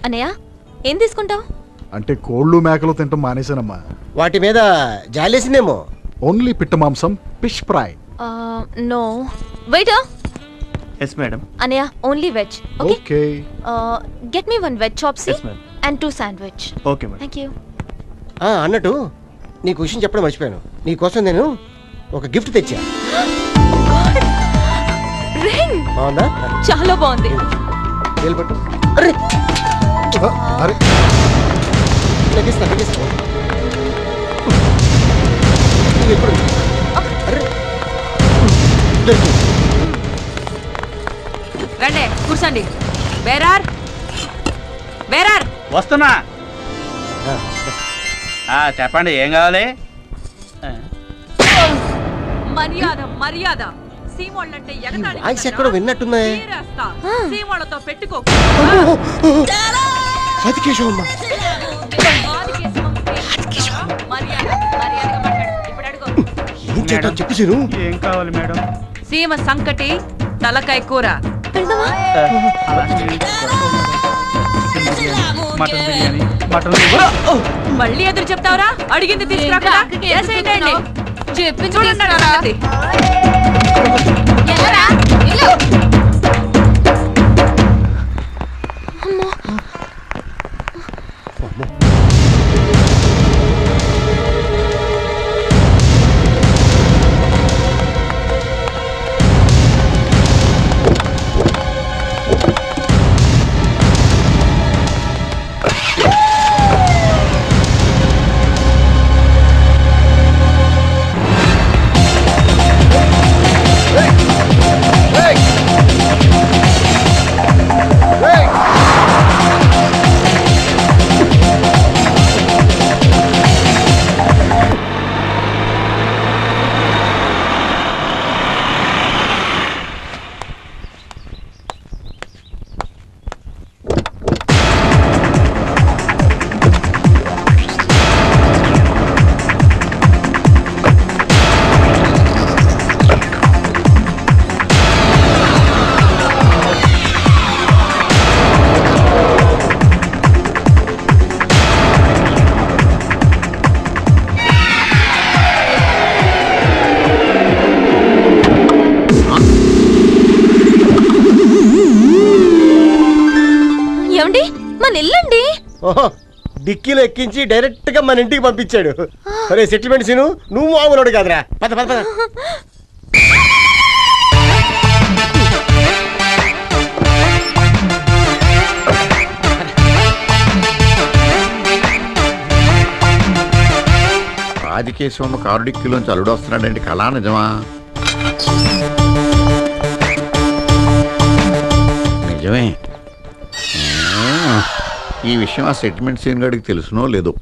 అన్నయ్య ఏం తీసుకుంటావు? అంటే కోళ్ళు మేకలు తింటాం మానేశానమ్మా. వాటి మీద జాలేసిందేమో. ఓన్లీ పిట్ట మాంసం, fish fry. No waiter. yes madam. అన్నయ్య only veg. Okay. Get me 1 veg chop suey yes madam. and 2 sandwich. okay madam. Thank you. అన్నట్టు నీకు విషయం చెప్పడం మర్చిపోయాను. నీకోసం నేను ఒక గిఫ్ట్ తెచ్చా. రింగ్ బాగుందా? చాలా బాగుంది. పట్టు. అరే అరే లెగిస్తా ఎప్పుడు? అరే రండి కూర్చోండి. బేరార్ వస్తున్నా. చెప్పండి ఏం కావాలి? మర్యాద సీమోళ్ళంటే ఎగతాళి. వాయిస్ ఎక్కడో విన్నట్టున్నాయి. సీమోళ్ళతో పెట్టుకో. చెప్పేసాను. ఏం కావాలి మేడం? సీమ సంకటి తలకాయ కూర. మటన్ బిర్యానీ. మళ్ళీ ఎదురు చెప్తావరా? అడిగింది తీసుకురా. డిక్కీలో ఎక్కించి డైరెక్ట్ గా మన ఇంటికి పంపించాడు. అరే సెటిల్మెంట్ సీను, నువ్వు మామూలు కాదురా. పద పద పద. రాజకేశవమ్మ కారు డిక్కీలోంచి అల్లుడు వస్తున్నాడండి. కళా నిజమా? నిజమే. ఈ విషయం ఆ సెటిల్మెంట్ సీన్ గడికి తెలుసునో లేదో.